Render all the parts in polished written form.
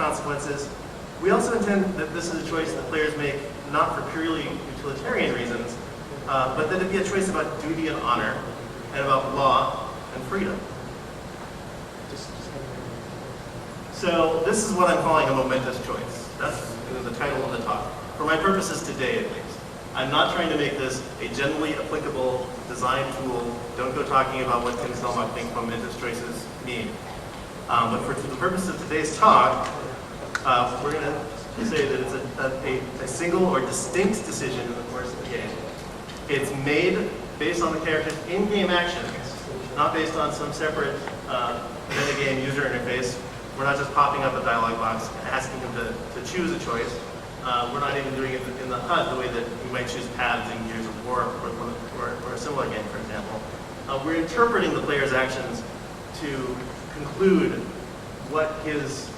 consequences. We also intend that this is a choice that players make not for purely utilitarian reasons, but that it be a choice about duty and honor, and about law and freedom. So this is what I'm calling a momentous choice. That's the title of the talk. For my purposes today, at least. I'm not trying to make this a generally applicable design tool. Don't go talking about what Tim Stellmach thinks momentous choices mean. But for the purpose of today's talk, we're going to say that it's a single or distinct decision in the course of the game. It's made based on the character's in-game actions, not based on some separate metagame user interface. We're not just popping up a dialog box and asking him to choose a choice. We're not even doing it in the HUD the way that you might choose paths in Gears of War or a similar game, for example. We're interpreting the player's actions to conclude what his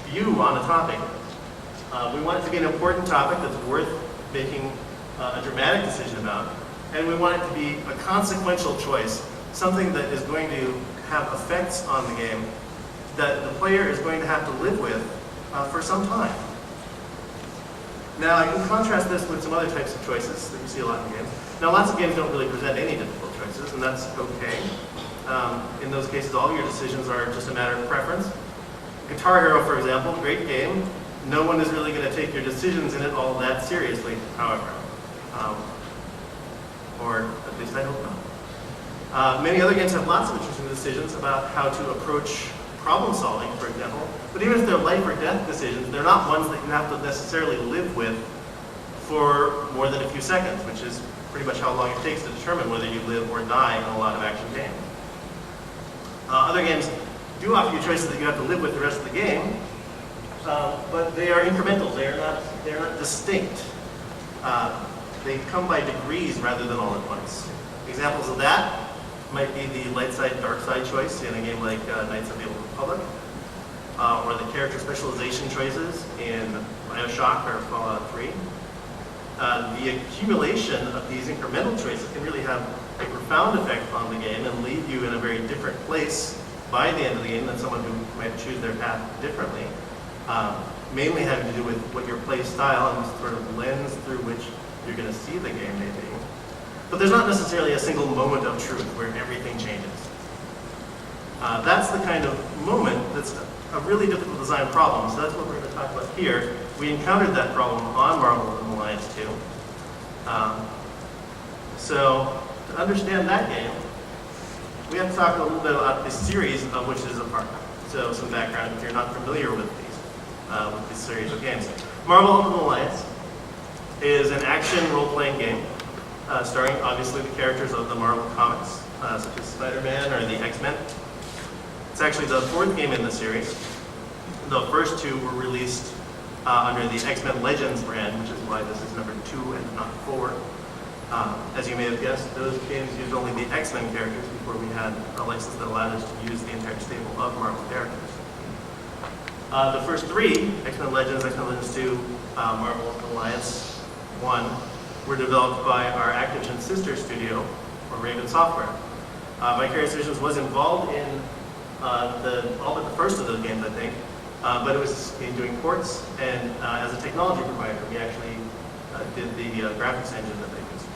view on a topic is. We want it to be an important topic that's worth making a dramatic decision about, and we want it to be a consequential choice, something that is going to have effects on the game that the player is going to have to live with for some time. Now, I can contrast this with some other types of choices that you see a lot in games. Now, lots of games don't really present any difficult choices, and that's okay. In those cases, all your decisions are just a matter of preference. Guitar Hero, for example, great game. No one is really going to take your decisions in it all that seriously, however. Or at least I hope not. Many other games have lots of interesting decisions about how to approach problem solving, for example. But even if they're life or death decisions, they're not ones that you have to necessarily live with for more than a few seconds, which is pretty much how long it takes to determine whether you live or die in a lot of action games. Other games do offer you choices that you have to live with the rest of the game, but they are incremental. They're not distinct. They come by degrees rather than all at once. Examples of that might be the light side, dark side choice in a game like Knights of the Old Republic, or the character specialization choices in BioShock or Fallout 3. The accumulation of these incremental choices can really have a profound effect on the game and leave you in a very different place by the end of the game than someone who might choose their path differently. Mainly having to do with what your play style and the sort of lens through which you're going to see the game may be. But there's not necessarily a single moment of truth where everything changes. That's the kind of moment that's a really difficult design problem, so that's what we're going to talk about here. We encountered that problem on Marvel Ultimate Alliance 2. So to understand that game, we have to talk a little bit about the series of which it is a part. So some background if you're not familiar with this series of games. Marvel Ultimate Alliance is an action role-playing game starring obviously the characters of the Marvel comics, such as Spider-Man or the X-Men. It's actually the fourth game in the series. The first two were released under the X-Men Legends brand, which is why this is number 2 and not 4. As you may have guessed, those games used only the X-Men characters before we had a license that allowed us to use the entire stable of Marvel characters. The first 3, X-Men Legends 2, Marvel Alliance 1, were developed by our Activision sister studio, or Raven Software. Vicarious Visions was involved in all but the first of those games, I think, but it was in doing ports, and as a technology provider, we actually did the graphics engine that they used.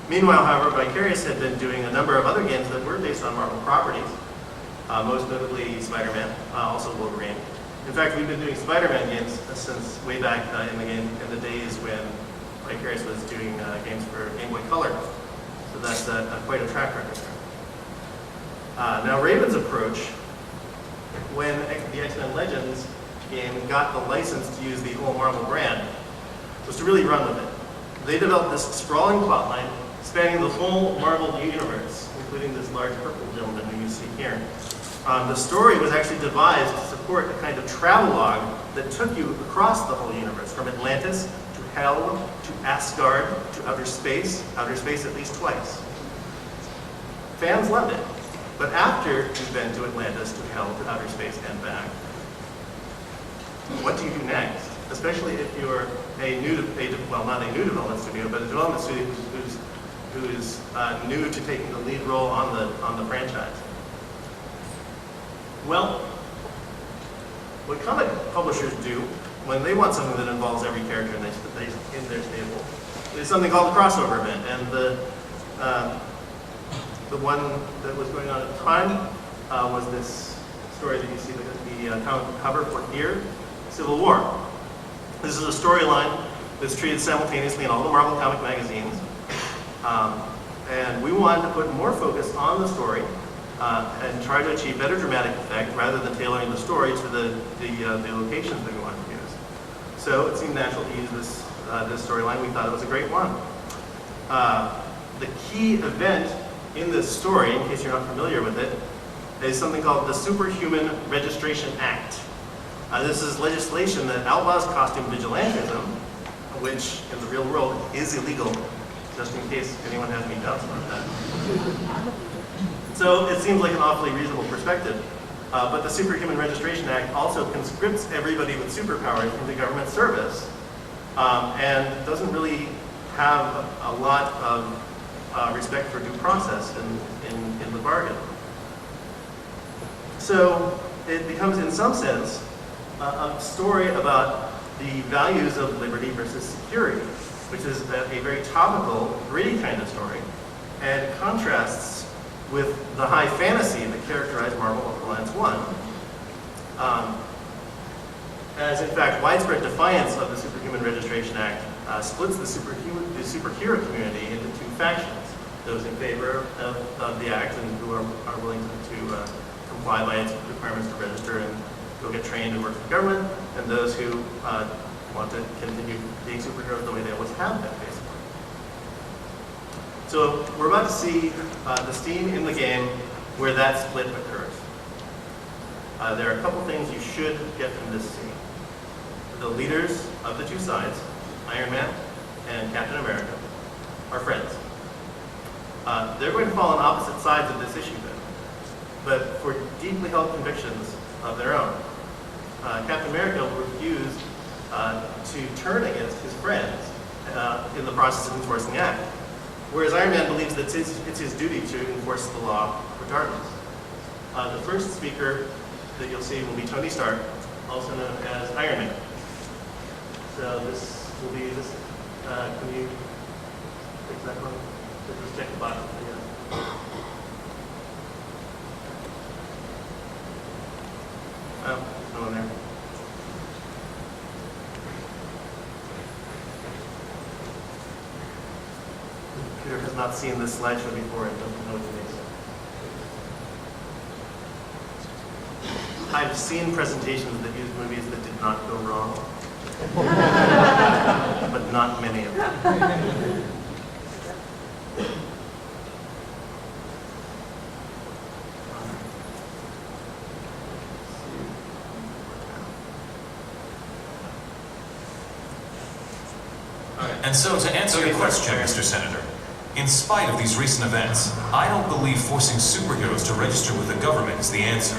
Meanwhile, however, Vicarious had been doing a number of other games that were based on Marvel properties, most notably Spider-Man, also Wolverine. In fact, we've been doing Spider-Man games since way back in the days when Vicarious was doing games for Game Boy Color. So that's quite a track record. Now, Raven's approach, when the X-Men Legends game got the license to use the whole Marvel brand, was to really run with it. They developed this sprawling plotline spanning the whole Marvel universe, including this large purple gentleman who you see here. The story was actually devised to support a kind of travelogue that took you across the whole universe, from Atlantis to Hell to Asgard to outer space at least twice. Fans loved it, but after you've been to Atlantis, to Hell, to outer space and back, what do you do next? Especially if you're not a new development studio, but a development studio who is new to taking the lead role on the franchise. Well, what comic publishers do when they want something that involves every character in their stable is something called a crossover event. And the one that was going on at the time was this story that you see the cover for here, Civil War. This is a storyline that's treated simultaneously in all the Marvel comic magazines. And we wanted to put more focus on the story and try to achieve better dramatic effect rather than tailoring the story to the locations that we wanted to use. So it seemed natural to use this storyline. We thought it was a great one. The key event in this story, in case you're not familiar with it, is something called the Superhuman Registration Act. This is legislation that outlaws costume vigilantism, which in the real world is illegal, just in case anyone has any doubts about that. So it seems like an awfully reasonable perspective. But the Superhuman Registration Act also conscripts everybody with superpowers into government service and doesn't really have a lot of respect for due process in the bargain. So it becomes, in some sense, a story about the values of liberty versus security, which is a very topical, gritty kind of story, and contrasts with the high fantasy that characterized Marvel Alliance 1. As in fact, widespread defiance of the Superhuman Registration Act splits the superhero community into two factions: those in favor of the act and who are willing to comply by its requirements to register and go get trained and work for the government, and those who want to continue being superheroes the way they always have been, basically. So we're about to see the scene in the game where that split occurs. There are a couple things you should get from this scene. The leaders of the two sides, Iron Man and Captain America, are friends. They're going to fall on opposite sides of this issue then, but for deeply held convictions of their own. Captain America will refuse to turn against his friends in the process of enforcing the act, whereas Iron Man believes that it's his duty to enforce the law regardless. The first speaker that you'll see will be Tony Stark, also known as Iron Man. So this will be this. Can you fix that one? Just check the bottom. Oh, no one there. The computer has not seen this slideshow before and doesn't know what it is. I've seen presentations that used movies that did not go wrong, but not many of them. And so, to answer your question, Mr. Senator, in spite of these recent events, I don't believe forcing superheroes to register with the government is the answer.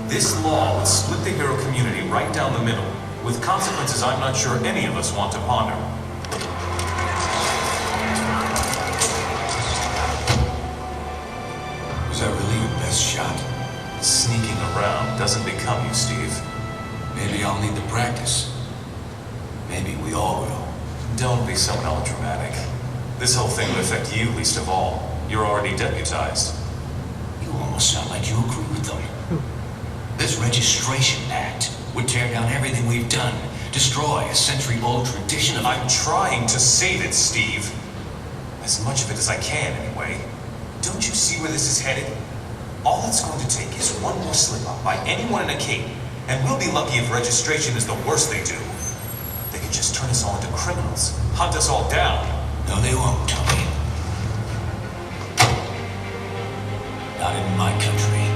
This law would split the hero community right down the middle, with consequences I'm not sure any of us want to ponder. Was that really your best shot? Sneaking around doesn't become you, Steve. Maybe I'll need to practice. Maybe we all will. Don't be so melodramatic. This whole thing would affect you least of all. You're already deputized. You almost sound like you agree with them. This registration act would tear down everything we've done, destroy a century-old tradition of... I'm trying to save it, Steve. As much of it as I can, anyway. Don't you see where this is headed? All it's going to take is one more slip-up by anyone in a cape, and we'll be lucky if registration is the worst they do. They could just turn us all into criminals, hunt us all down. No, they won't, Tony. Not in my country.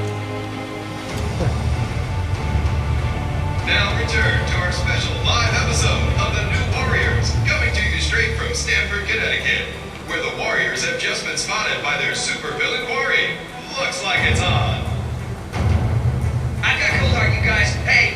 Now return to our special live episode of The New Warriors, coming to you straight from Stamford, Connecticut, where the Warriors have just been spotted by their supervillain quarry. Looks like it's on. I got cold, are you guys? Hey,